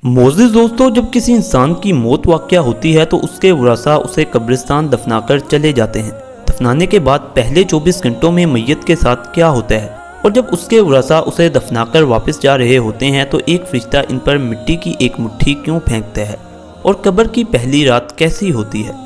मोअज़्ज़िज़ दोस्तों, जब किसी इंसान की मौत वाक़या होती है तो उसके वरासा उसे कब्रिस्तान दफनाकर चले जाते हैं। दफनाने के बाद पहले 24 घंटों में मैयत के साथ क्या होता है, और जब उसके वरासा उसे दफनाकर वापस जा रहे होते हैं तो एक फरिश्ता इन पर मिट्टी की एक मुट्ठी क्यों फेंकता है, और कब्र की पहली रात कैसी होती है।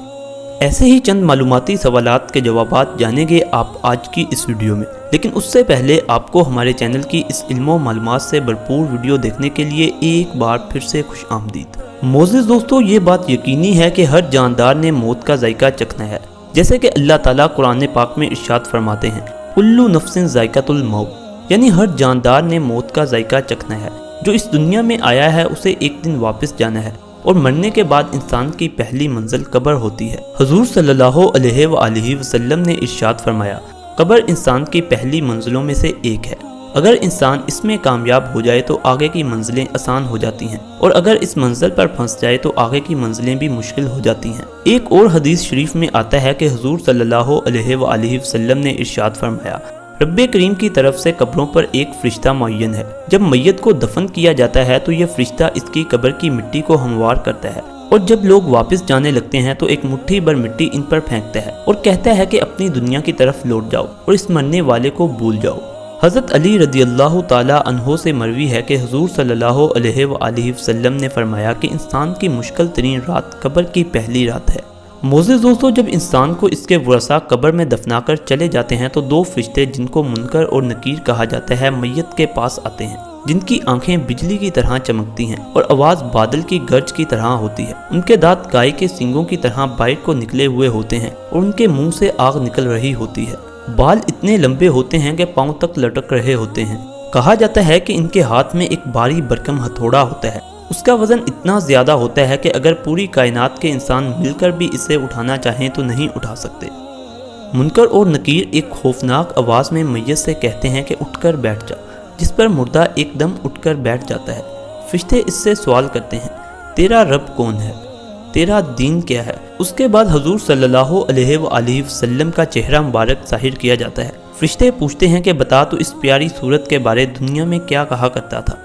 ऐसे ही चंद मालूमाती सवालात के जवाबात जानेंगे आप आज की इस वीडियो में। लेकिन उससे पहले आपको हमारे चैनल की इस इल्मो मालूमात से भरपूर वीडियो देखने के लिए एक बार फिर से खुश आमदीद। मोअज़्ज़िज़ दोस्तों, ये बात यकीनी है कि हर जानदार ने मौत का जायका चखना है। जैसे कि अल्लाह ताला कुरान पाक में इरशाद फरमाते हैं, कुल्लु नफ्सिन ज़ायक़तुल मौत, यानी हर जानदार ने मौत का जायका चखना है। जो इस दुनिया में आया है उसे एक दिन वापस जाना है, और मरने के बाद इंसान की पहली मंजिल कब्र होती है। हुज़ूर सल्लल्लाहु अलैहि वसल्लम ने इरशाद फरमाया, कब्र इंसान की पहली मंजिलों में से एक है। अगर इंसान इसमें कामयाब हो जाए तो आगे की मंजिलें आसान हो जाती हैं, और अगर इस मंजिल पर फंस जाए तो आगे की मंजिलें भी मुश्किल हो जाती हैं। एक और हदीस शरीफ में आता है कि हुज़ूर सल्लल्लाहु अलैहि वसल्लम ने इरशाद फरमाया, रब्बे करीम की तरफ से कब्रों पर एक फरिश्ता मुअय्यन है। जब मैयत को दफन किया जाता है तो यह फरिश्ता इसकी कब्र की मिट्टी को हमवार करता है, और जब लोग वापस जाने लगते हैं तो एक मुट्ठी भर मिट्टी इन पर फेंकता है और कहता है कि अपनी दुनिया की तरफ लौट जाओ और इस मरने वाले को भूल जाओ। हज़रत अली रज़ियल्लाहु ताला अन्हो से मरवी है कि हुज़ूर सल्लल्लाहु अलैहि वसल्लम ने फरमाया कि इंसान की मुश्किल तरीन रात कब्र की पहली रात है। मोअज़्ज़िज़ दोस्तों, जब इंसान को इसके वरासा कब्र में दफनाकर चले जाते हैं तो दो फरिश्ते जिनको मुनकर और नकीर कहा जाता है मैयत के पास आते हैं, जिनकी आंखें बिजली की तरह चमकती हैं और आवाज़ बादल की गर्ज की तरह होती है। उनके दांत गाय के सींगों की तरह बाहर को निकले हुए होते हैं और उनके मुंह से आग निकल रही होती है। बाल इतने लंबे होते हैं कि पांव तक लटक रहे होते हैं। कहा जाता है कि इनके हाथ में एक भारी भरकम हथौड़ा होता है। उसका वजन इतना ज़्यादा होता है कि अगर पूरी कायनात के इंसान मिलकर भी इसे उठाना चाहें तो नहीं उठा सकते। मुनकर और नकीर एक खौफनाक आवाज़ में मैयत से कहते हैं कि उठकर बैठ जा, जिस पर मुर्दा एकदम उठकर बैठ जाता है। फरिश्ते इससे सवाल करते हैं, तेरा रब कौन है, तेरा दीन क्या है। उसके बाद हुज़ूर सल्लल्लाहु अलैहि वसल्लम का चेहरा मुबारक ज़ाहिर किया जाता है। फरिश्ते पूछते हैं कि बता तो इस प्यारी सूरत के बारे दुनिया में क्या कहा करता था।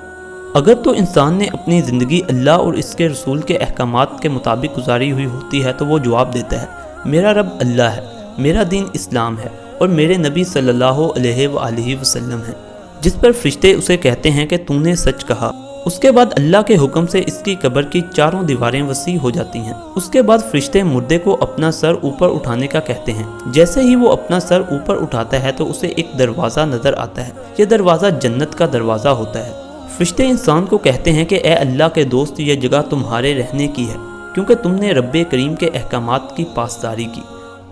अगर तो इंसान ने अपनी ज़िंदगी अल्लाह और इसके रसूल के अहकामात के मुताबिक गुजारी हुई होती है तो वो जवाब देता है, मेरा रब अल्लाह है, मेरा दीन इस्लाम है और मेरे नबी सल्लल्लाहु अलैहि वसल्लम है। जिस पर फरिश्ते उसे कहते हैं कि तूने सच कहा। उसके बाद अल्लाह के हुक्म से इसकी कब्र की चारों दीवारें वसी हो जाती हैं। उसके बाद फरिश्ते मुर्दे को अपना सर ऊपर उठाने का कहते हैं। जैसे ही वो अपना सर ऊपर उठाता है तो उसे एक दरवाज़ा नज़र आता है। यह दरवाज़ा जन्नत का दरवाज़ा होता है। फरिश्ते इंसान को कहते हैं कि ए अल्लाह के दोस्त, यह जगह तुम्हारे रहने की है क्योंकि तुमने रब्बे करीम के अहकामात की पासदारी की।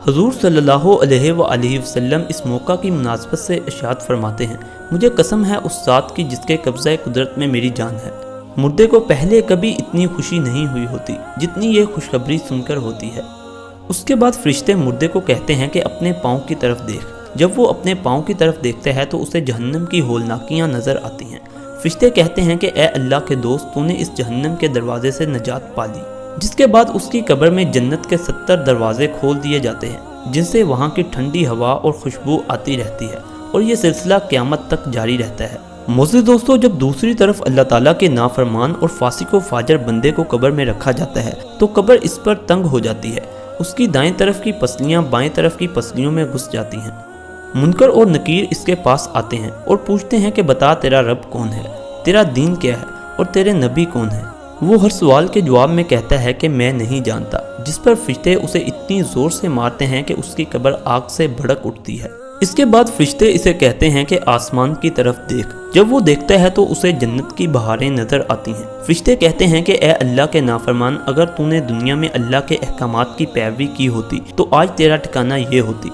हुज़ूर सल्लल्लाहु अलैहि वसल्लम इस मौका की मुनासबत से इरशाद फरमाते हैं, मुझे कसम है उस ज़ात की जिसके कब्ज़े कुदरत में मेरी जान है। मुर्दे को पहले कभी इतनी खुशी नहीं हुई होती जितनी ये खुशखबरी सुनकर होती है। उसके बाद फरिश्ते मुर्दे को कहते हैं कि अपने पाँव की तरफ देख। जब वो अपने पाँव की तरफ देखता है तो उसे जहन्नम की होलनाकियाँ नज़र आती हैं। फरिश्ते कहते हैं कि ए अल्लाह के दोस्त, तूने इस जहन्नम के दरवाजे से नजात पा ली। जिसके बाद उसकी कब्र में जन्नत के 70 दरवाजे खोल दिए जाते हैं, जिनसे वहाँ की ठंडी हवा और खुशबू आती रहती है, और ये सिलसिला क़यामत तक जारी रहता है। मोअज़्ज़िज़ दोस्तों, जब दूसरी तरफ अल्लाह ताला के नाफरमान और फासिक व फाजर बंदे को कब्र में रखा जाता है तो कब्र इस पर तंग हो जाती है। उसकी दाएं तरफ की पसलियाँ बाएं तरफ की पसलियों में घुस जाती हैं। मुनकर और नकीर इसके पास आते हैं और पूछते हैं कि बता तेरा रब कौन है, तेरा दीन क्या है और तेरे नबी कौन है। वो हर सवाल के जवाब में कहता है कि मैं नहीं जानता। जिस पर फरिश्ते उसे इतनी ज़ोर से मारते हैं कि उसकी कब्र आग से भड़क उठती है। इसके बाद फरिश्ते इसे कहते हैं कि आसमान की तरफ देख। जब वो देखता है तो उसे जन्नत की बहारें नज़र आती हैं। फरिश्ते कहते हैं कि ए अल्लाह के नाफरमान, अगर तूने दुनिया में अल्लाह के अहकामात की पैरवी की होती तो आज तेरा ठिकाना ये होती।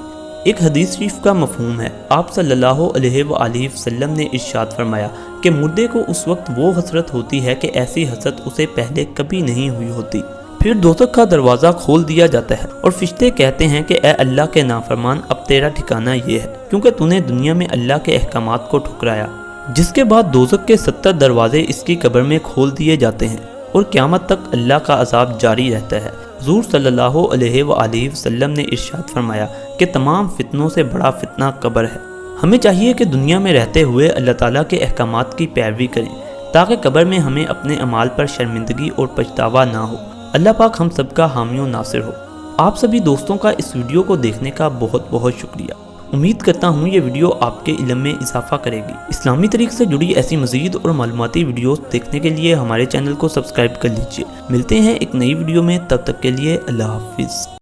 एक हदीस शरीफ का मफहूम है, आप सल्लल्लाहु अलैहि वसल्लम ने इरशाद फरमाया कि मुर्दे को उस वक्त वो हसरत होती है कि ऐसी हसरत उसे पहले कभी नहीं हुई होती। फिर दोज़ख का दरवाज़ा खोल दिया जाता है और फरिश्ते कहते हैं कि ए अल्लाह के नाफरमान, अब तेरा ठिकाना ये है क्योंकि तूने दुनिया में अल्लाह के अहकामात को ठुकराया। जिसके बाद दोज़ख के 70 दरवाजे इसकी कब्र में खोल दिए जाते हैं और क़यामत तक अल्लाह का अज़ाब जारी रहता है। हुज़ूर सल्लल्लाहु अलैहि वसल्लम ने इरशाद फरमाया कि तमाम फितनों से बड़ा फितना कब्र है। हमें चाहिए कि दुनिया में रहते हुए अल्लाह ताला के अहकामात की पैरवी करें تاکہ قبر میں ہمیں اپنے اعمال پر شرمندگی اور پچھتاوا نہ ہو۔ اللہ پاک ہم سب کا حامی و ناصر ہو۔ آپ سبھی دوستوں کا اس ویڈیو کو دیکھنے کا بہت بہت شکریہ۔ امید کرتا ہوں یہ ویڈیو آپ کے علم میں اضافہ کرے گی۔ اسلامی طریق سے جڑی ایسی مزید اور معلوماتی ویڈیوز دیکھنے کے لیے ہمارے چینل کو سبسکرائب کر لیجئے۔ ملتے ہیں ایک نئی ویڈیو میں، تب تک کے لیے اللہ حافظ۔